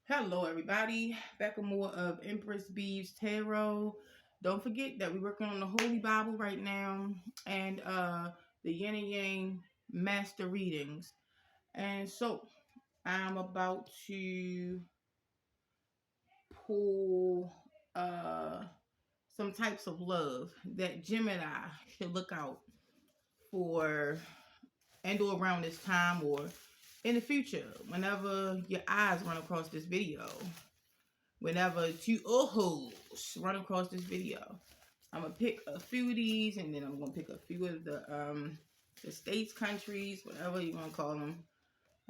Hello, everybody. Back with more of Empress Beeves Tarot. Don't forget that we're working on the Holy Bible right now and the Yin and Yang Master Readings. And so I'm about to pull some types of love that Gemini should look out for and or around this time or in the future whenever your eyes run across this video. Whenever two ojos run across this video, I'm gonna pick a few of these, and then I'm gonna pick a few of the states, countries, whatever you want to call them.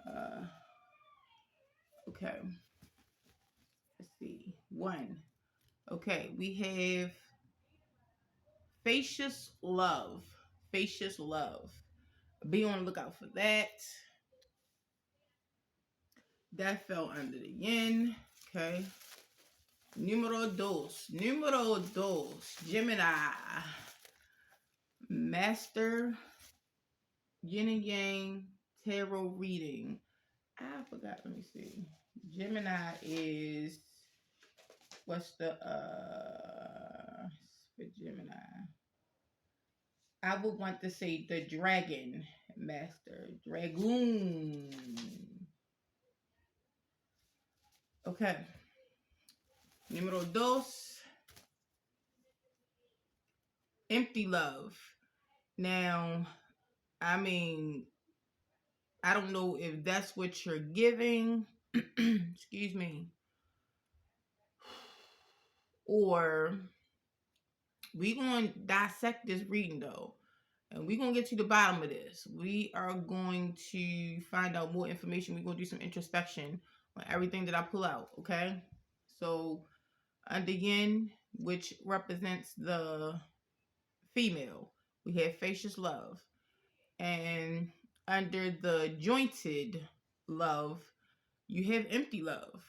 Uh, okay, let's see. One. Okay, we have facious love. Facious love. Be on the lookout for that. That fell under the yin. Okay. Numero dos. Numero dos. Gemini. Master Yin and Yang tarot reading. I forgot. Let me see. Gemini is what's the for Gemini? I would want to say the Dragon Master. Dragoon. Okay. Numero dos. Empty love. Now, I mean, I don't know if that's what you're giving. Excuse me. Or we going to dissect this reading though. And we're going to get to the bottom of this. We are going to find out more information. We're going to do some introspection on everything that I pull out. Okay. So under yin, which represents the female, we have facious love. And under the jointed love, you have empty love.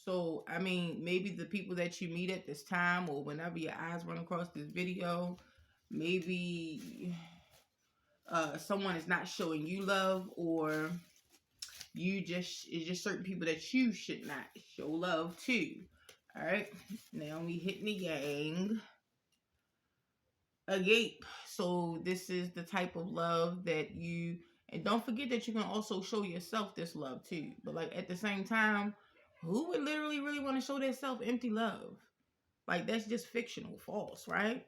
So, I mean, maybe the people that you meet at this time or whenever your eyes run across this video, maybe someone is not showing you love, or it's just certain people that you should not show love to. All right. Now we hitting the yang. Agape. So this is the type of love that you, and don't forget that you can also show yourself this love too. But like at the same time, who would literally really want to show themselves empty love? Like that's just fictional, false, right?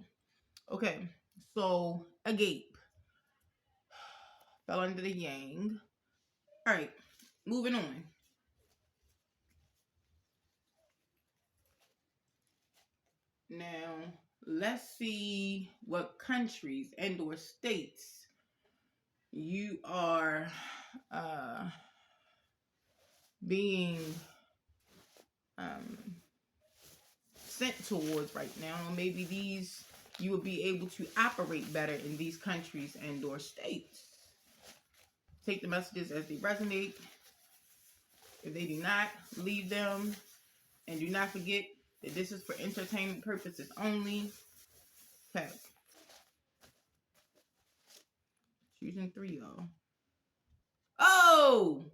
Okay, so agape fell under the yang. All right, moving on. Now let's see what countries and or states you are being sent towards right now. Maybe these you will be able to operate better in these countries and or states. Take the messages as they resonate. If they do not, leave them. And do not forget that this is for entertainment purposes only. Okay. Choosing 3, y'all. Oh!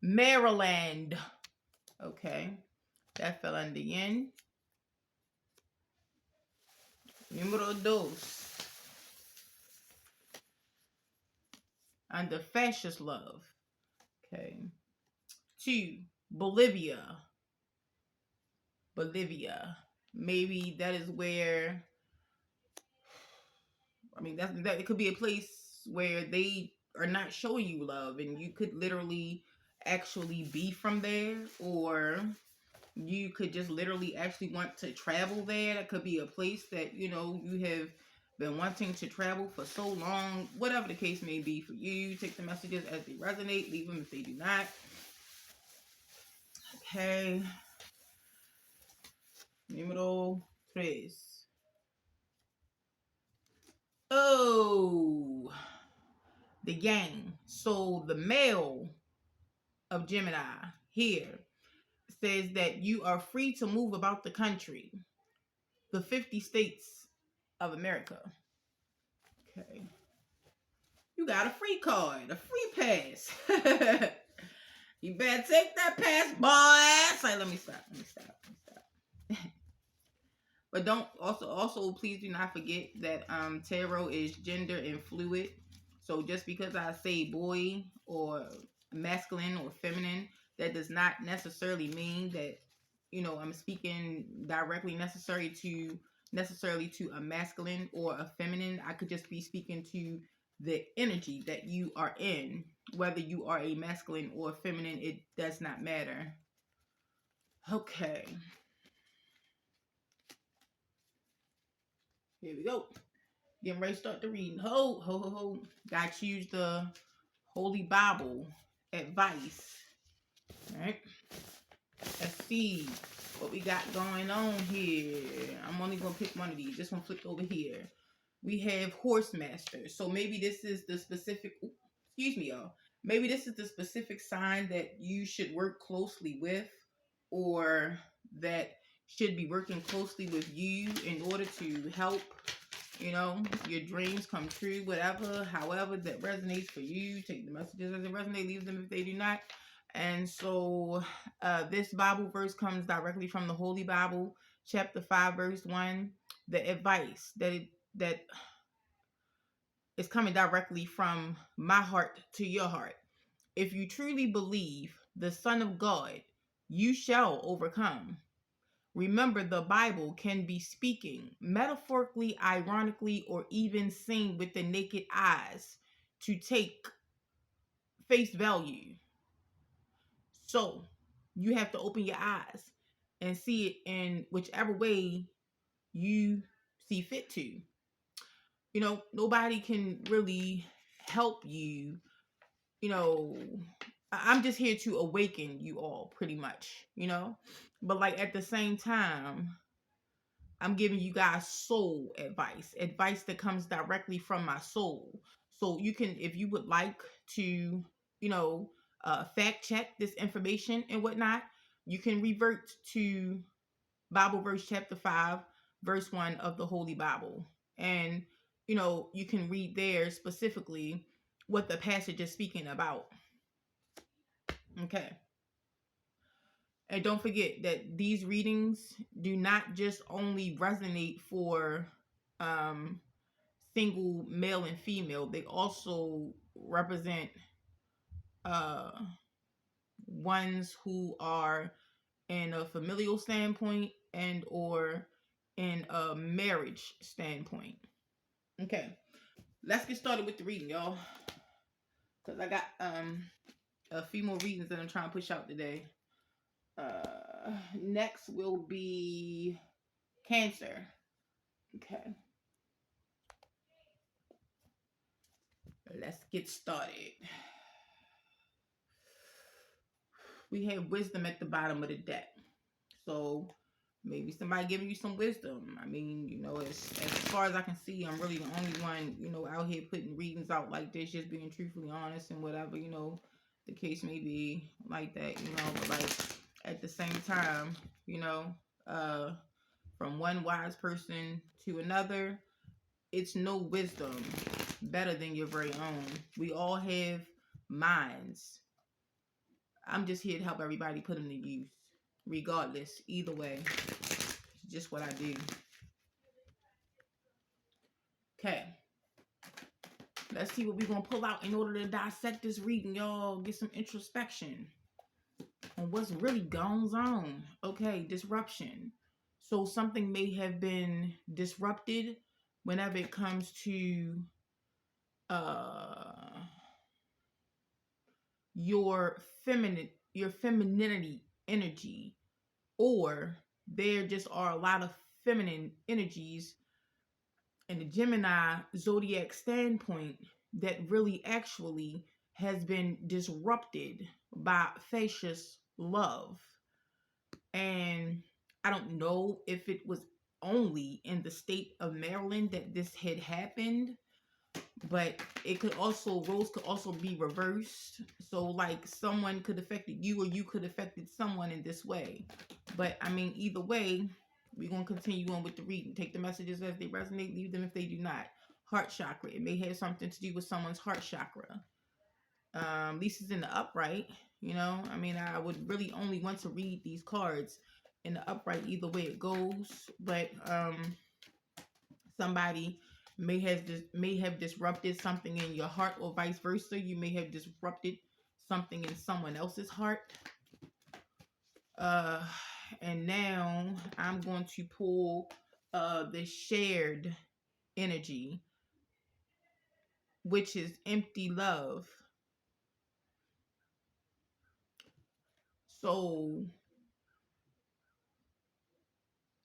Maryland. Okay. That fell under yin. Numero dos. Under fascist love. Okay. 2. Bolivia. Bolivia. Maybe that is where, I mean, that it could be a place where they are not showing you love, and you could literally actually be from there, or you could just literally actually want to travel there. That could be a place that, you know, you have been wanting to travel for so long. Whatever the case may be for you, take the messages as they resonate. Leave them if they do not. Okay. Número 3. Oh, the yang. So the male of Gemini here says that you are free to move about the country, the 50 states of America. Okay. You got a free card, a free pass. You better take that pass, boy. Say, let me stop. But don't also please do not forget that tarot is gender and fluid. So just because I say boy or masculine or feminine, that does not necessarily mean that I'm speaking necessarily to a masculine or a feminine. I could just be speaking to the energy that you are in. Whether you are a masculine or a feminine, it does not matter. Okay. Here we go. Getting ready to start the reading. Ho. Gotta choose the Holy Bible advice. Alright. Let's see what we got going on here. I'm only gonna pick one of these. This one flipped over here. We have Horse Master. So maybe this is the specific, excuse me, y'all. Maybe this is the specific sign that you should work closely with, or that should be working closely with you in order to help your dreams come true, whatever, however that resonates for you. Take the messages as they resonate, leave them if they do not. And so this Bible verse comes directly from the Holy Bible, chapter 5, verse 1. The advice that is coming directly from my heart to your heart. If you truly believe the Son of God, you shall overcome. Remember, the Bible can be speaking metaphorically, ironically, or even seen with the naked eyes to take face value. So you have to open your eyes and see it in whichever way you see fit to. Nobody can really help you. I'm just here to awaken you all, pretty much, But like at the same time, I'm giving you guys soul advice that comes directly from my soul. So you can, if you would like to, fact check this information and whatnot, you can revert to Bible verse chapter 5, verse 1 of the Holy Bible. And, you can read there specifically what the passage is speaking about. Okay. And don't forget that these readings do not just only resonate for single male and female. They also represent ones who are in a familial standpoint and or in a marriage standpoint. Okay. Let's get started with the reading, y'all. Because I got a few more readings that I'm trying to push out today. Next will be Cancer. Okay. Let's get started. We have wisdom at the bottom of the deck. So maybe somebody giving you some wisdom. I mean, as far as I can see, I'm really the only one, out here putting readings out like this, just being truthfully honest and whatever, the case may be like that, but like at the same time, from one wise person to another, it's no wisdom better than your very own. We all have minds. I'm just here to help everybody put them to use, regardless, either way. It's just what I do. Okay. Let's see what we're going to pull out in order to dissect this reading, y'all. Get some introspection on what's really going on. Okay, disruption. So something may have been disrupted whenever it comes to your femininity energy, or there just are a lot of feminine energies in the Gemini zodiac standpoint that really actually has been disrupted by fascist love. And I don't know if it was only in the state of Maryland that this had happened, but roles could also be reversed. So like someone could affected you or you could affected someone in this way. But I mean, either way, we're going to continue on with the reading. Take the messages as they resonate, leave them if they do not. Heart chakra. It may have something to do with someone's heart chakra. At least it's in the upright. I mean, I would really only want to read these cards in the upright either way it goes. But somebody may have disrupted something in your heart, or vice versa. You may have disrupted something in someone else's heart. Uh, and now I'm going to pull the shared energy, which is empty love. So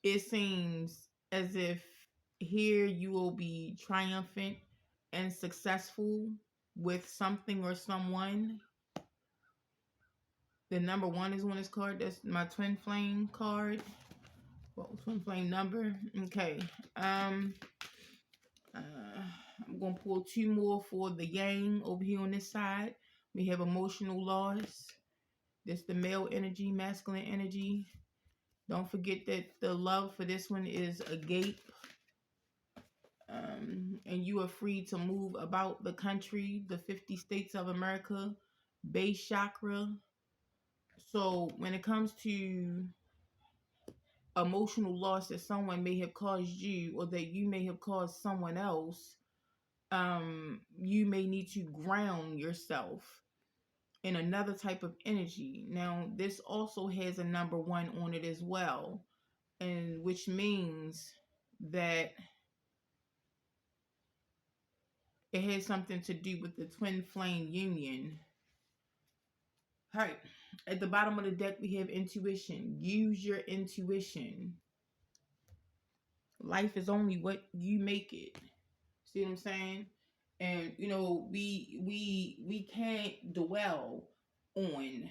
it seems as if here you will be triumphant and successful with something or someone. The number one is on this card. That's my twin flame card. Well, twin flame number. Okay. I'm gonna pull two more for the yang over here on this side. We have emotional loss. This the male energy, masculine energy. Don't forget that the love for this one is a gate. And you are free to move about the country, the 50 states of America, base chakra. So when it comes to emotional loss that someone may have caused you, or that you may have caused someone else, you may need to ground yourself in another type of energy. Now, this also has a number one on it as well, and which means that it has something to do with the twin flame union. All right. At the bottom of the deck, we have intuition. Use your intuition. Life is only what you make it. See what I'm saying? And we can't dwell on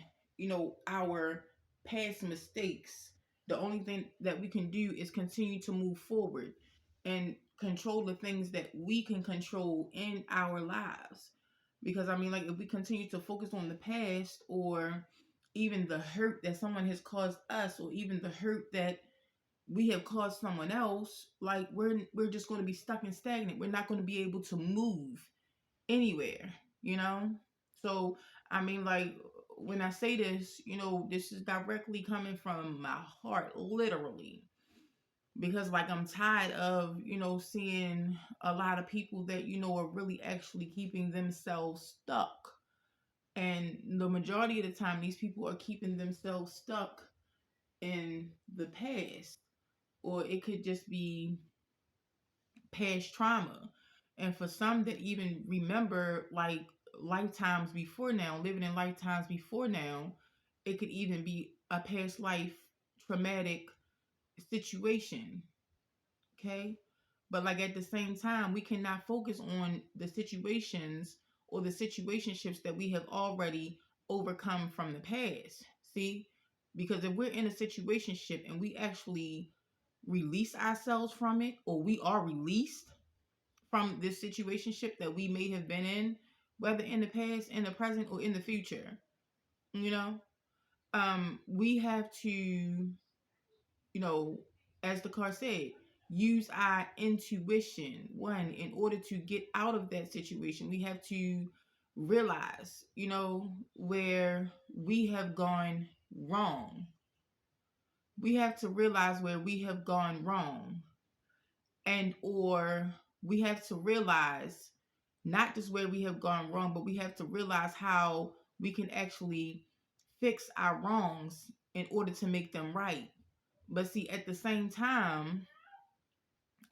our past mistakes. The only thing that we can do is continue to move forward and control the things that we can control in our lives. Because I mean, like, if we continue to focus on the past, or even the hurt that someone has caused us, or even the hurt that we have caused someone else, like, we're just going to be stuck and stagnant. We're not going to be able to move anywhere, So I mean, like, when I say this, this is directly coming from my heart, literally, because, like, I'm tired of seeing a lot of people that are really actually keeping themselves stuck. And the majority of the time, these people are keeping themselves stuck in the past, or it could just be past trauma. And for some that even remember, like, lifetimes before now, living in lifetimes before now, it could even be a past life traumatic situation. Okay. But, like, at the same time, we cannot focus on the situations or the situationships that we have already overcome from the past. See? Because if we're in a situationship and we actually release ourselves from it, or we are released from this situationship that we may have been in, whether in the past, in the present, or in the future, you know, we have to, as the card said, use our intuition. One, in order to get out of that situation, we have to realize, where we have gone wrong. We have to realize where we have gone wrong, and or we have to realize not just where we have gone wrong, but we have to realize how we can actually fix our wrongs in order to make them right. But see, at the same time,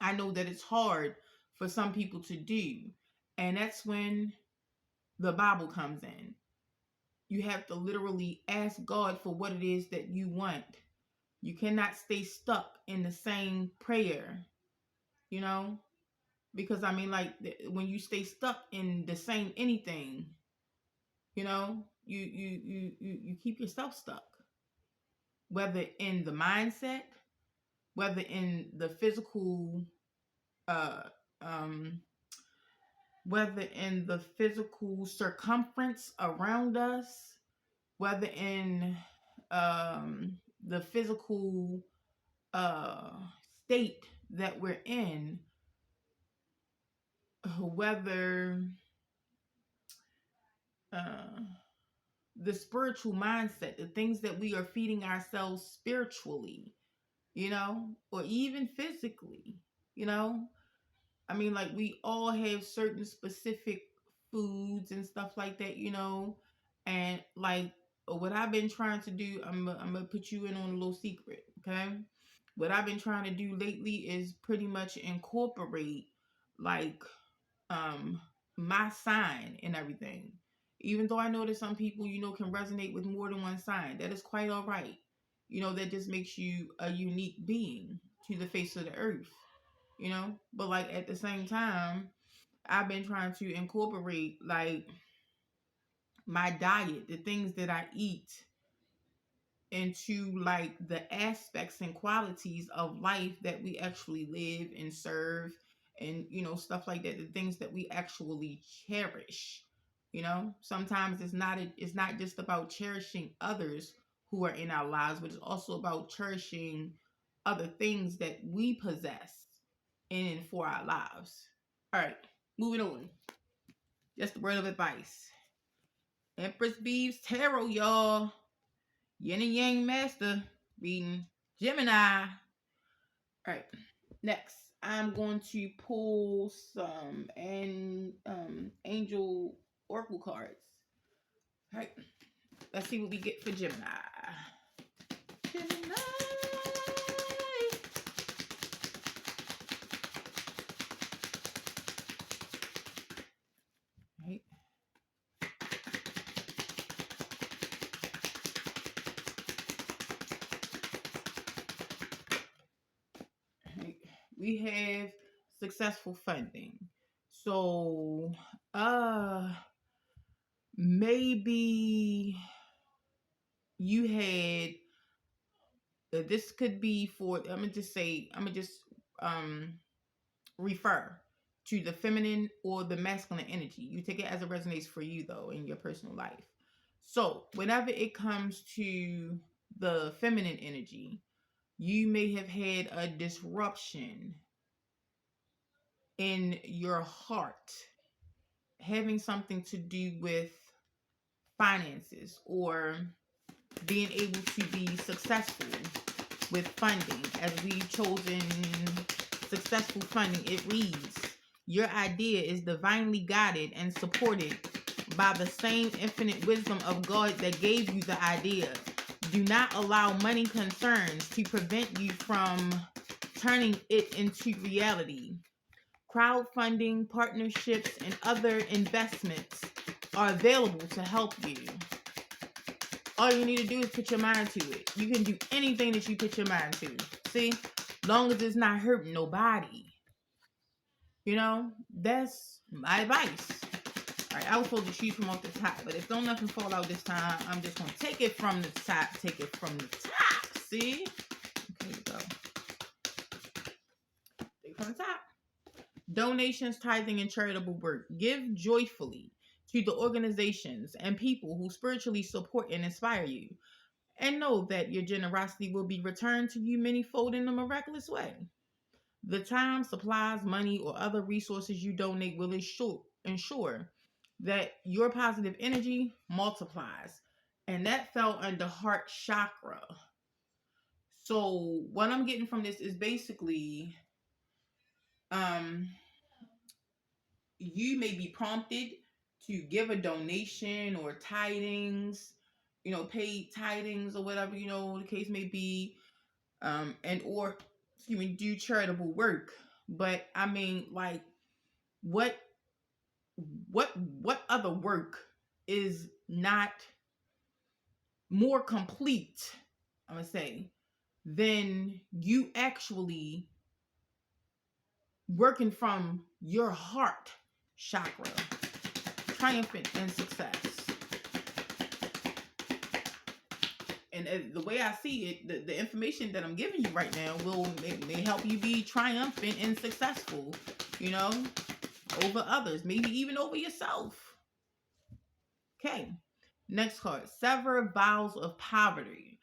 I know that it's hard for some people to do. And that's when the Bible comes in. You have to literally ask God for what it is that you want. You cannot stay stuck in the same prayer, you know? Because I mean, like, when you stay stuck in the same anything, you keep yourself stuck. Whether in the mindset, whether in the physical, uh, um, whether in the physical circumference around us, whether in the physical uh, state that we're in, whether the spiritual mindset, the things that we are feeding ourselves spiritually, or even physically, you know. I mean, like, we all have certain specific foods and stuff like that, and like what I've been trying to do, I'm gonna put you in on a little secret, okay? What I've been trying to do lately is pretty much incorporate, like, um my sign and everything. Even though I know that some people, can resonate with more than one sign, that is quite all right. That just makes you a unique being to the face of the earth, but like at the same time, I've been trying to incorporate, like, my diet, the things that I eat, into like the aspects and qualities of life that we actually live and serve, and stuff like that, the things that we actually cherish. Sometimes it's not just about cherishing others who are in our lives, but it's also about cherishing other things that we possess in and for our lives. All right, moving on. Just a word of advice. Empress Beeves Tarot, y'all. Yin and Yang Master reading Gemini. All right. Next, I'm going to pull some angel oracle cards. All right. Let's see what we get for Gemini. Gemini. All right. We have successful funding. So, maybe you had, this could be for, I'm gonna just um refer to the feminine or the masculine energy. You take it as it resonates for you, though, in your personal life. So whenever it comes to the feminine energy, you may have had a disruption in your heart, having something to do with finances, or being able to be successful with funding. As we've chosen successful funding, it reads, your idea is divinely guided and supported by the same infinite wisdom of God that gave you the idea. Do not allow money concerns to prevent you from turning it into reality. Crowdfunding, partnerships, and other investments are available to help you. All you need to do is put your mind to it. You can do anything that you put your mind to. See? Long as it's not hurting nobody. That's my advice. All right, I was supposed to choose from off the top, but if don't nothing fall out this time, I'm just going to take it from the top. Take it from the top. See? Okay, we go. Take it from the top. Donations, tithing, and charitable work. Give joyfully to the organizations and people who spiritually support and inspire you. And know that your generosity will be returned to you manyfold in a miraculous way. The time, supplies, money, or other resources you donate will ensure that your positive energy multiplies. And that fell under heart chakra. So what I'm getting from this is basically, you may be prompted to give a donation or tidings, paid tidings or whatever, the case may be, and or do charitable work. But I mean, like, what other work is not more complete, I'm gonna say, than you actually working from your heart chakra, triumphant and success. And the way I see it, the information that I'm giving you right now may help you be triumphant and successful, over others, maybe even over yourself. Okay, next card. Sever vows of poverty.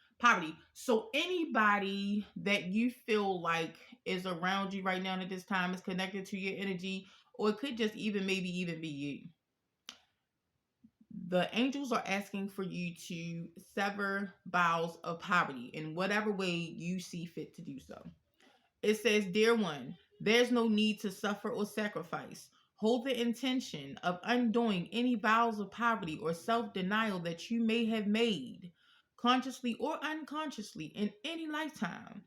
So anybody that you feel like is around you right now at this time is connected to your energy, or it could just even maybe even be you. The angels are asking for you to sever vows of poverty in whatever way you see fit to do so. It says, Dear one, there's no need to suffer or sacrifice. Hold the intention of undoing any vows of poverty or self denial that you may have made, consciously or unconsciously, in any lifetime.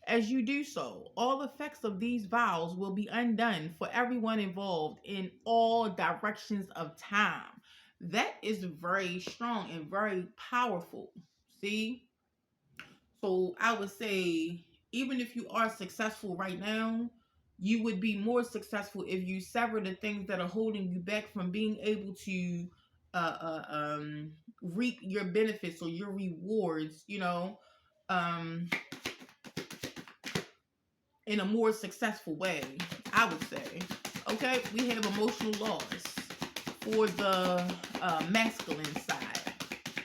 As you do so, all effects of these vows will be undone for everyone involved in all directions of time. That is very strong and very powerful. See? So I would say, even if you are successful right now, you would be more successful if you sever the things that are holding you back from being able to uh, uh, um, reap your benefits or your rewards, um, in a more successful way, I would say. Okay, we have emotional loss for the masculine side.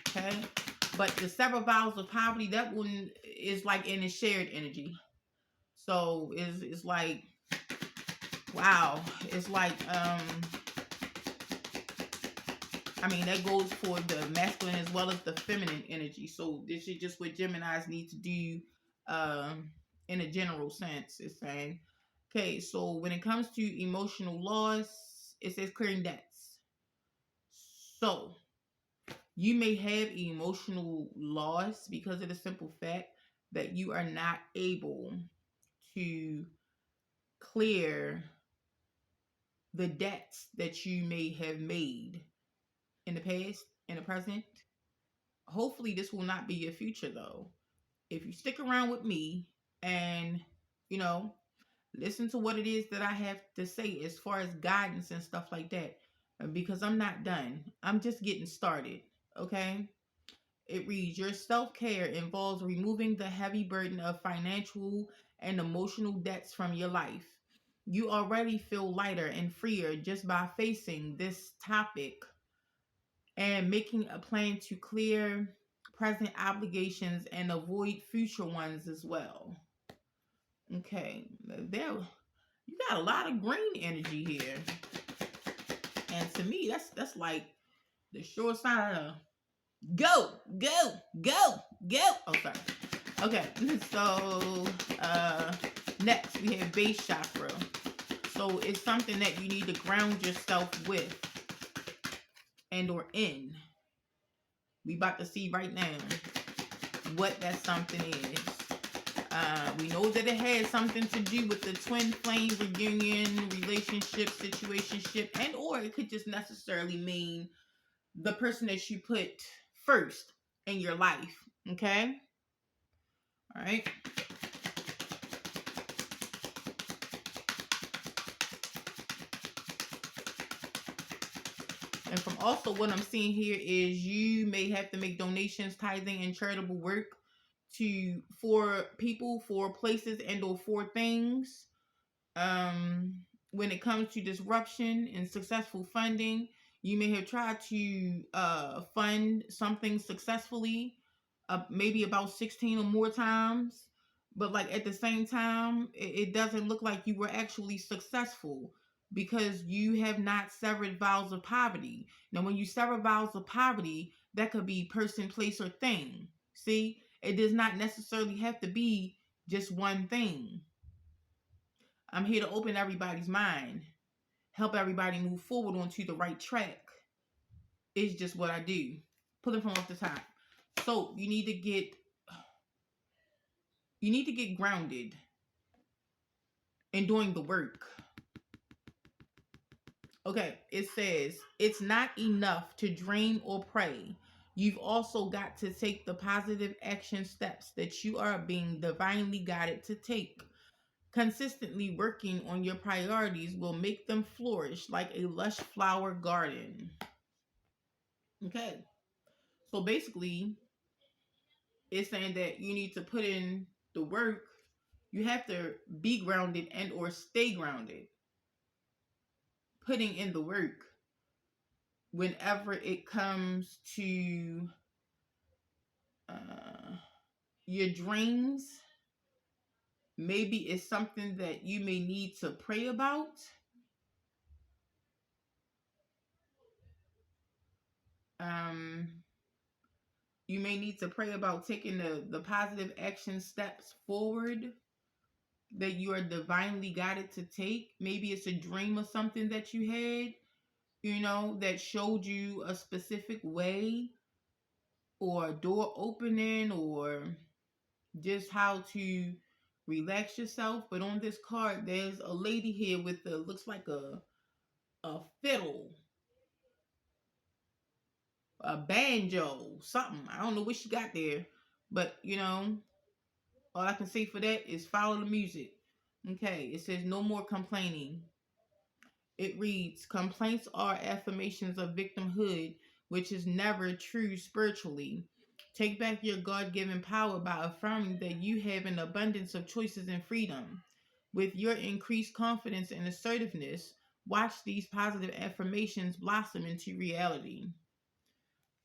Okay, but the several vows of poverty, that one is like in a shared energy. So it's like, wow. It's like I mean, that goes for the masculine as well as the feminine energy. So this is just what Geminis need to do in a general sense. It's saying, okay, so when it comes to emotional loss, it says clearing debts. So you may have emotional loss because of the simple fact that you are not able to clear the debts that you may have made in the past, in the present. Hopefully, this will not be your future, though. If you stick around with me and, you know, listen to what it is that I have to say as far as guidance and stuff like that, because I'm not done. I'm just getting started, okay? It reads, Your self care involves removing the heavy burden of financial and emotional debts from your life. You already feel lighter and freer just by facing this topic and making a plan to clear present obligations and avoid future ones as well. Okay, there you got a lot of green energy here, and to me, that's like the short side of go, go, go, go. Oh, sorry. Okay, so next we have base chakra. So it's something that you need to ground yourself with and or in. We about to see right now what that something is. We know that it has something to do with the twin flame reunion, relationship, situationship, and or it could just necessarily mean the person that you put first in your life. Okay? All right. And from also what I'm seeing here is you may have to make donations, tithing, and charitable work for people, for places, and or for things. When it comes to disruption and successful funding, you may have tried to fund something successfully, maybe about 16 or more times, but like at the same time, it doesn't look like you were actually successful because you have not severed vows of poverty. Now, when you sever vows of poverty, that could be person, place, or thing. See, it does not necessarily have to be just one thing. I'm here to open everybody's mind, help everybody move forward onto the right track. It's just what I do. Pulling from off the top. So you need to get grounded in doing the work. Okay, it says it's not enough to dream or pray. You've also got to take the positive action steps that you are being divinely guided to take. Consistently working on your priorities will make them flourish like a lush flower garden. Okay. So basically, it's saying that you need to put in the work. You have to be grounded and or stay grounded. Putting in the work whenever it comes to uh, your dreams. Maybe it's something that you may need to pray about. Um, you may need to pray about taking the positive action steps forward that you are divinely guided to take. Maybe it's a dream or something that you had, that showed you a specific way or a door opening or just how to relax yourself. But on this card, there's a lady here with looks like a fiddle, a banjo, something. I don't know what she got there, but all I can say for that is follow the music. Okay, it says no more complaining. It reads, complaints are affirmations of victimhood, which is never true spiritually. Take back your God-given power by affirming that you have an abundance of choices and freedom. With your increased confidence and assertiveness, watch these positive affirmations blossom into reality.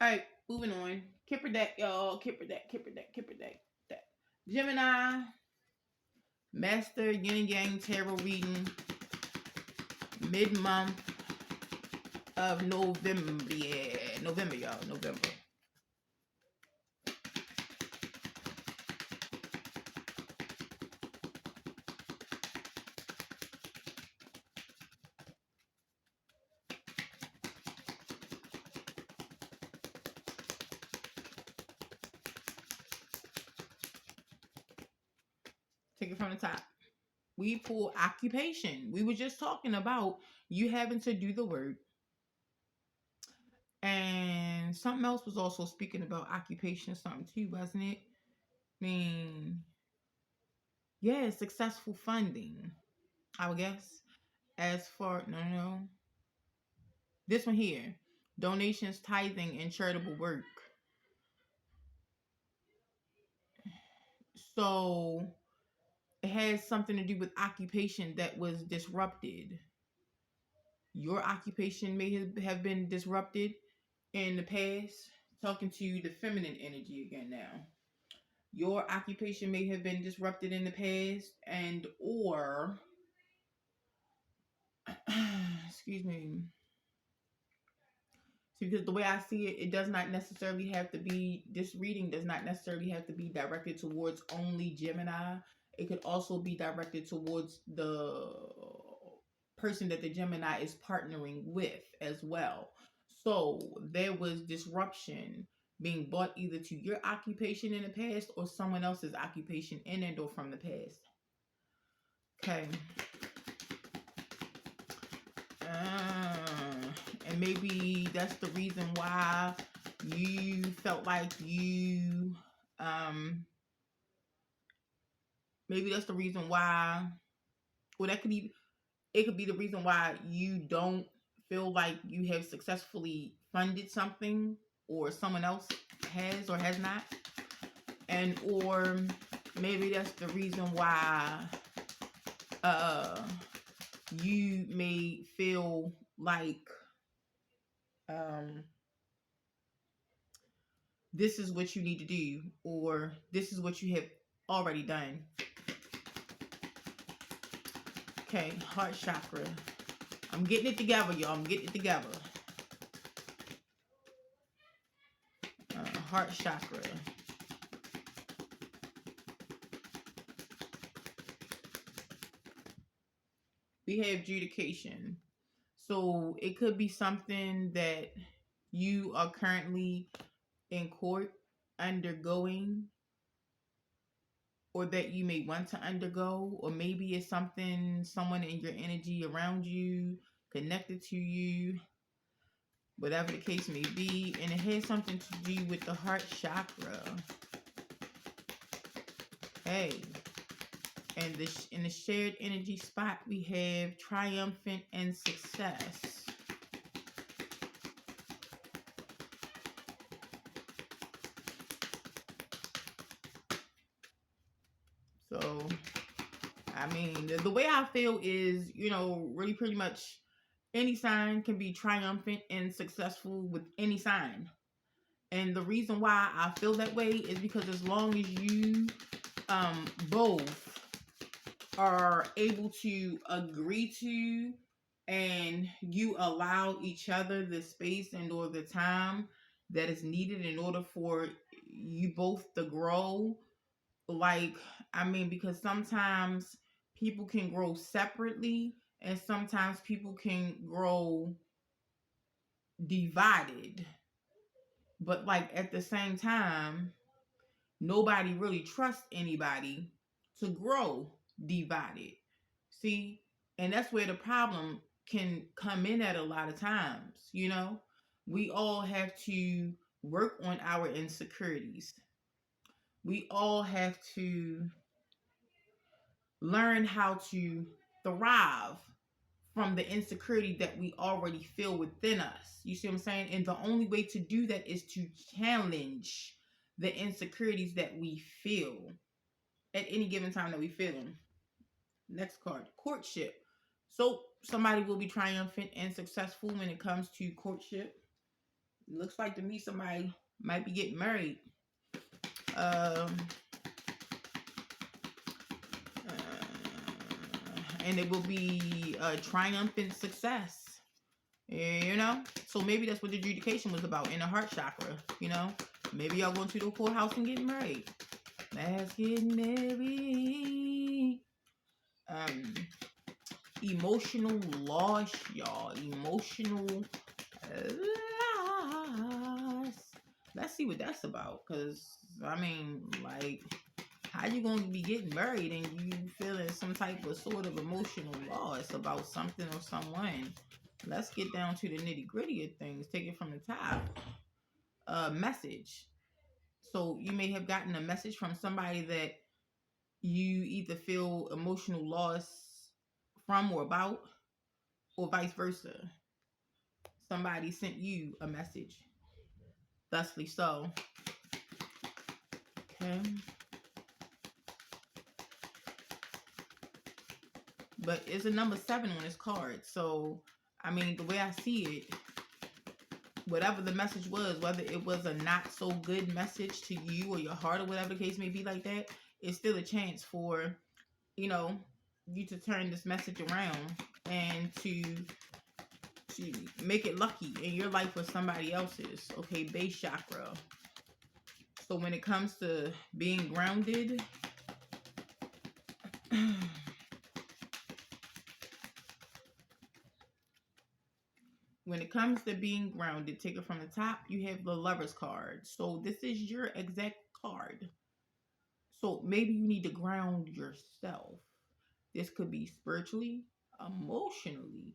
All right, moving on. Kipper deck, y'all. Kipper deck. Gemini, Master Yin and Yang Tarot reading, mid-month of November. Yeah, November, y'all. November. Take it from the top. We pull occupation. We were just talking about you having to do the work. And something else was also speaking about occupation, something too, wasn't it? I mean, yeah, successful funding, I would guess. As for, no. This one here, donations, tithing, and charitable work. So it has something to do with occupation that was disrupted. Your occupation may have been disrupted in the past. Talking to the feminine energy again now. Your occupation may have been disrupted in the past, and or excuse me. Because the way I see it, it does not necessarily have to be, this reading does not necessarily have to be directed towards only Gemini. It could also be directed towards the person that the Gemini is partnering with as well. So there was disruption being brought either to your occupation in the past or someone else's occupation in and or from the past. Okay. And maybe that's the reason why you felt like you maybe that's the reason why, well, that could be, it could be the reason why you don't feel like you have successfully funded something, or someone else has or has not. And or maybe that's the reason why you may feel like this is what you need to do, or this is what you have already done. Okay, heart chakra. I'm getting it together, y'all. I'm getting it together. Heart chakra. We have adjudication. So it could be something that you are currently in court undergoing, or that you may want to undergo, or maybe it's something, someone in your energy around you, connected to you, whatever the case may be, and it has something to do with the heart chakra. Hey, and in the shared energy spot, we have triumphant and success. So, I mean, the way I feel is, really pretty much any sign can be triumphant and successful with any sign. And the reason why I feel that way is because as long as you both are able to agree to, and you allow each other the space and or the time that is needed in order for you both to grow. Like, I mean, because sometimes people can grow separately, and sometimes people can grow divided. But, like, at the same time, nobody really trusts anybody to grow divided. See? And that's where the problem can come in at a lot of times, you know? We all have to work on our insecurities. We all have to learn how to thrive from the insecurity that we already feel within us. You see what I'm saying? And the only way to do that is to challenge the insecurities that we feel at any given time that we feel them. Next card, courtship. So somebody will be triumphant and successful when it comes to courtship. It looks like to me somebody might be getting married. Um, and it will be a triumphant success. You know? So maybe that's what the adjudication was about in the heart chakra, you know? Maybe y'all going to the courthouse and getting married. Let's get married. Emotional loss, y'all. Emotional loss. Let's see what that's about. Cause I mean, like, how you gonna be getting married and you feeling some type of sort of emotional loss about something or someone? Let's get down to the nitty gritty of things. Take it from the top. Message. So you may have gotten a message from somebody that you either feel emotional loss from or about, or vice versa. Somebody sent you a message. Thusly so. Okay. But it's a number 7 on this card. So, I mean, the way I see it, whatever the message was, whether it was a not so good message to you or your heart or whatever the case may be like that, it's still a chance for, you know, you to turn this message around and to make it lucky in your life or somebody else's. Okay, base chakra. So when it comes to being grounded, when it comes to being grounded, take it from the top, you have the Lover's card. So this is your exact card. So maybe you need to ground yourself. This could be spiritually, emotionally,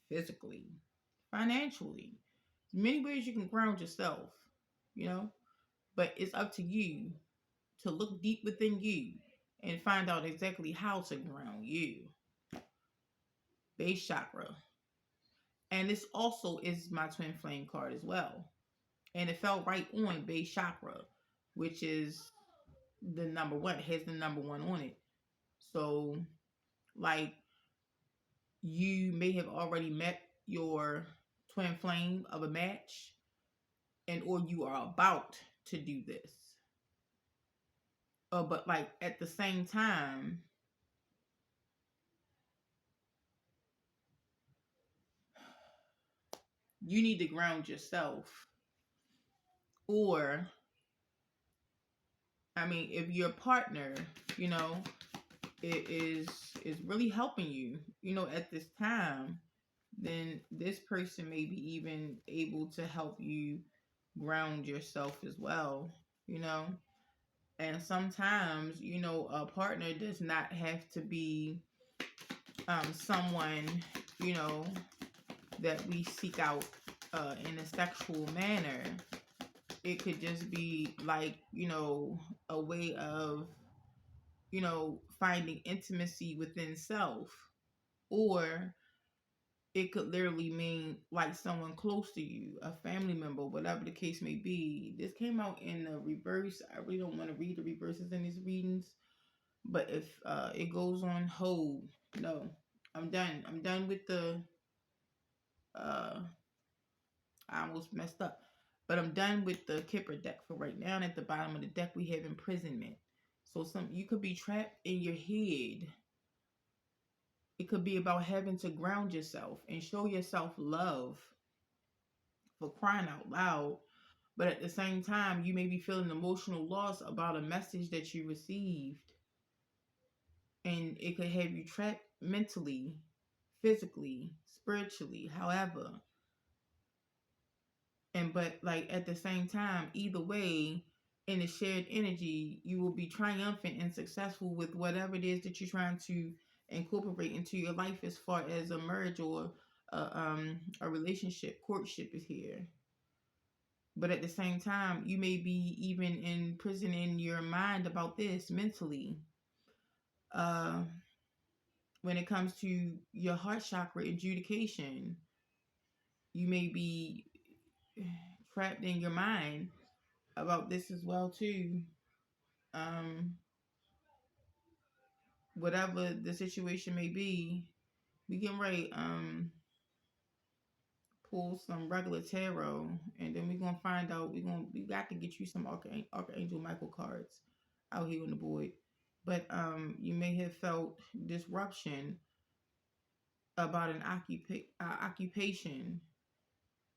physically, financially. Many ways you can ground yourself, you know? But it's up to you to look deep within you and find out exactly how to ground you. Base chakra. And this also is my twin flame card as well. And it fell right on base chakra, which is the number 1. It has the number 1 on it. So, like, you may have already met your twin flame of a match, and or you are about to do this. But like at the same time, you need to ground yourself. Or, I mean, if your partner, you know, is really helping you, you know, at this time, then this person may be even able to help you ground yourself as well, you know. And sometimes, you know, a partner does not have to be someone, you know, that we seek out in a sexual manner. It could just be like, you know, a way of, you know, finding intimacy within self. Or it could literally mean like someone close to you, a family member, whatever the case may be. This came out in the reverse. I really don't want to read the reverses in these readings. But if it goes on hold, no, I'm done. I'm done with the I almost messed up. But I'm done with the Kipper deck for right now. And at the bottom of the deck, we have imprisonment. So you could be trapped in your head. It could be about having to ground yourself and show yourself love, for crying out loud. But at the same time, you may be feeling emotional loss about a message that you received, and it could have you trapped mentally, physically, spiritually, however. And but like at the same time, either way, in the shared energy, you will be triumphant and successful with whatever it is that you're trying to incorporate into your life as far as a marriage or a relationship. Courtship is here. But at the same time, you may be even imprisoning your mind about this mentally. Uh, when it comes to your heart chakra adjudication, you may be trapped in your mind about this as well too. Um, whatever the situation may be, we can write pull some regular tarot, and then we're gonna find out. We got to get you some Archangel Michael cards out here on the board. But you may have felt disruption about an occupation,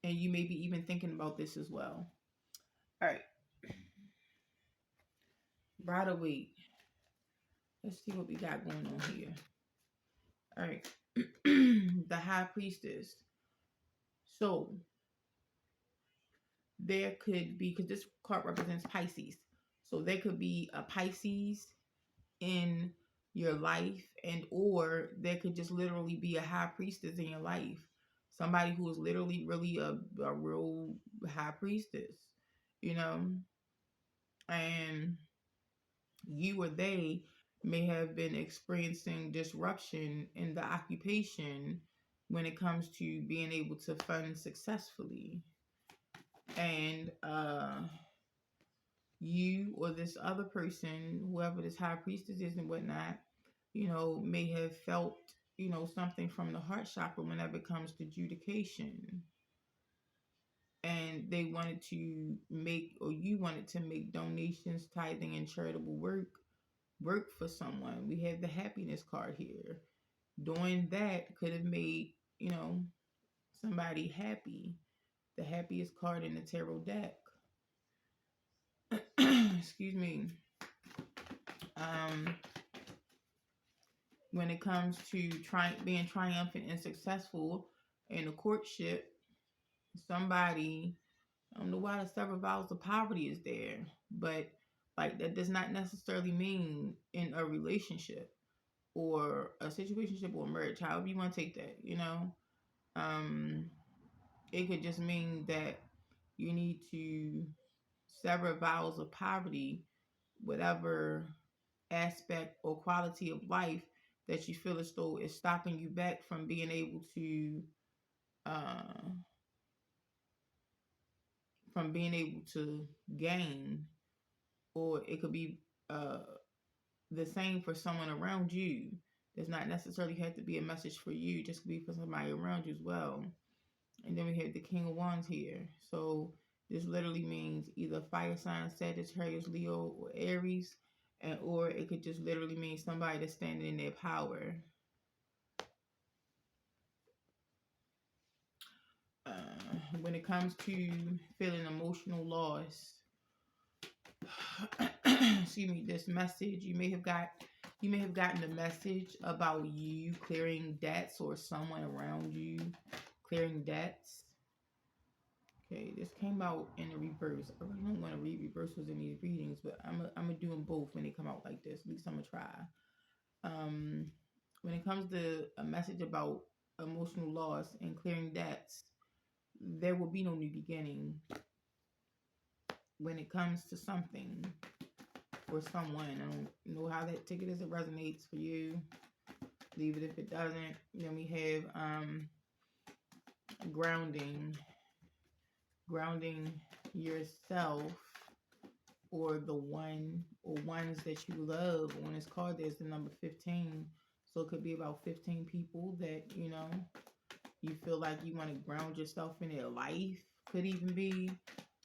and you may be even thinking about this as well. All right, Rider Waite. Let's see what we got going on here. All right, the High Priestess. So there could be, because this card represents Pisces, so there could be a Pisces in your life, and or there could just literally be a high priestess in your life, somebody who is literally really a real high priestess, you know, and you or they may have been experiencing disruption in the occupation when it comes to being able to fund successfully. And you or this other person, whoever this high priestess is and whatnot, may have felt, something from the heart chakra whenever it comes to adjudication. And they wanted to make, or you wanted to make donations, tithing, and charitable work for someone. We have the happiness card here. Doing that could have made, somebody happy. The happiest card in the tarot deck. Excuse me. Um, when it comes to being triumphant and successful in a courtship, somebody, I don't know why the several vows of poverty is there, but like that does not necessarily mean in a relationship or a situationship or a marriage, however you want to take that, um, it could just mean that you need to sever vows of poverty, whatever aspect or quality of life that you feel as though is stopping you back from being able to uh, gain, or it could be uh, the same for someone around you. Does not necessarily have to be a message for you, just could be for somebody around you as well. And then we have the King of Wands here. So this literally means either fire sign, Sagittarius, Leo, or Aries, or it could just literally mean somebody that's standing in their power. When it comes to feeling emotional loss, excuse me, this message you may have gotten a message about you clearing debts or someone around you clearing debts. Okay, this came out in the reverse. I really don't want to read reversals in these readings, but I'm gonna do them both when they come out like this. At least I'm gonna try. When it comes to a message about emotional loss and clearing debts, there will be no new beginning when it comes to something or someone. I don't know how that ticket is. It resonates for you. Leave it if it doesn't. Then we have grounding yourself or the one or ones that you love. On this card, there's the number 15. So it could be about 15 people that, you feel like you want to ground yourself in their life. Could even be.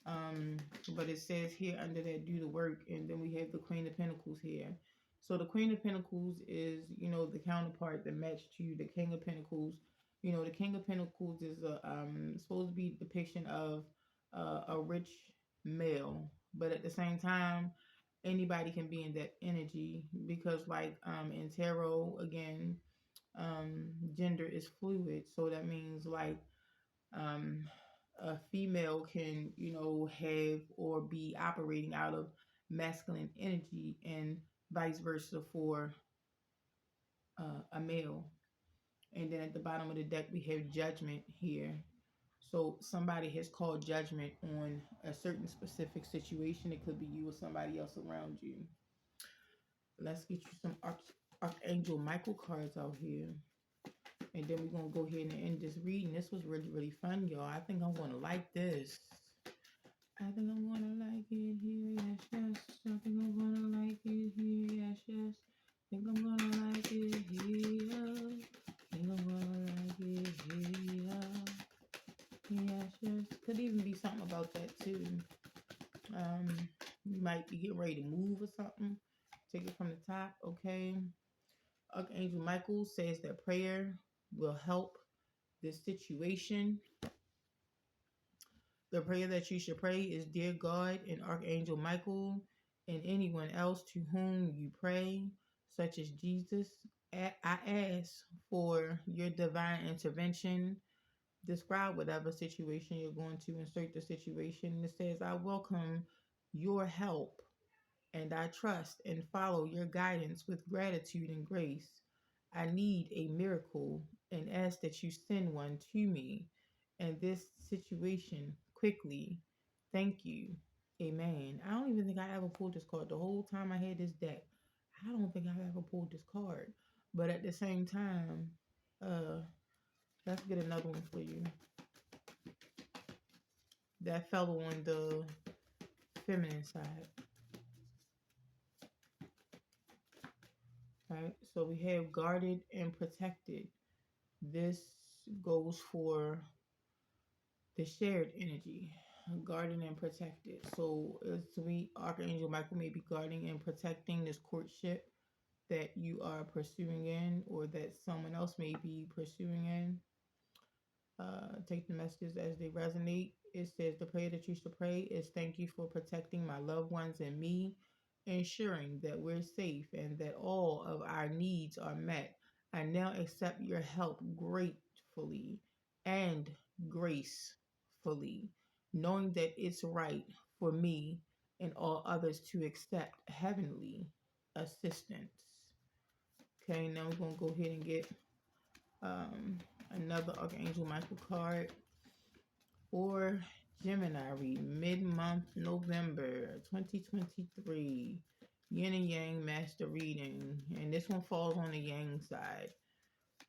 But it says here under that, do the work. And then we have the Queen of Pentacles here. So the Queen of Pentacles is, the counterpart that matched to the King of Pentacles. The King of Pentacles is supposed to be a depiction of a rich male. But at the same time, anybody can be in that energy because like in tarot again, gender is fluid. So that means like um a female can, have or be operating out of masculine energy and vice versa for a male. And then at the bottom of the deck, we have judgment here. So somebody has called judgment on a certain specific situation. It could be you or somebody else around you. Let's get you some Archangel Michael cards out here. And then we're going to go ahead and end this reading. This was really, really fun, y'all. I think I'm going to like this. I think I'm going to like it here, yes, yes. I think I'm going to like it here, yes, yes. I think I'm going to like it here. I think I'm going to like it here. Yes, yes. Could even be something about that, too. You might be getting ready to move or something. Take it from the top, okay? Archangel Michael says that prayer will help this situation. The prayer that you should pray is, Dear God and Archangel Michael and anyone else to whom you pray, such as Jesus, I ask for your divine intervention. Describe whatever situation you're going to, insert the situation. It says, I welcome your help and I trust and follow your guidance with gratitude and grace. I need a miracle and ask that you send one to me in this situation quickly. Thank you. Amen. I don't even think I ever pulled this card the whole time I had this deck. I don't think I've ever pulled this card. But at the same time, let's get another one for you. That fellow on the feminine side. Right? So we have guarded and protected. This goes for the shared energy, guarding and protected. So to me, Archangel Michael may be guarding and protecting this courtship that you are pursuing in, or that someone else may be pursuing in. Take the messages as they resonate. It says the prayer that you should pray is, thank you for protecting my loved ones and me, ensuring that we're safe and that all of our needs are met. I now accept your help gratefully and gracefully, knowing that it's right for me and all others to accept heavenly assistance. Okay, now we're going to go ahead and get another Archangel Michael card for Gemini read mid-month November 2023. Yin and Yang master reading. And this one falls on the Yang side.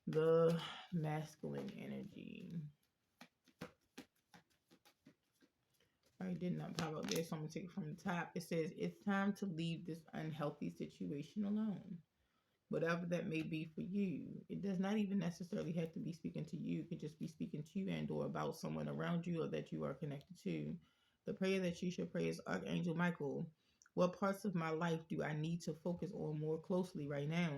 The masculine energy. Alright, did not pop up there, so I'm going to take it from the top. It says, it's time to leave this unhealthy situation alone. Whatever that may be for you. It does not even necessarily have to be speaking to you. It could just be speaking to you and or about someone around you or that you are connected to. The prayer that you should pray is, Archangel Michael, what parts of my life do I need to focus on more closely right now?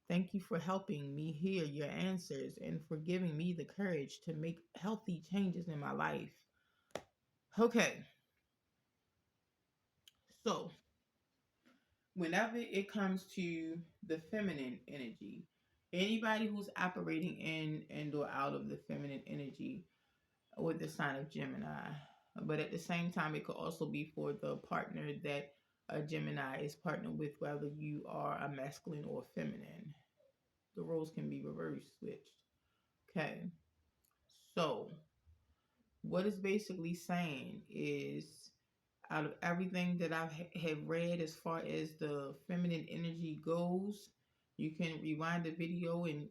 Thank you for helping me hear your answers and for giving me the courage to make healthy changes in my life. Okay. So, whenever it comes to the feminine energy, anybody who's operating in and or out of the feminine energy with the sign of Gemini, but at the same time, it could also be for the partner that a Gemini is partnered with, whether you are a masculine or feminine. The roles can be reversed, switched. Okay. So, what it's basically saying is, out of everything that I have read as far as the feminine energy goes, you can rewind the video and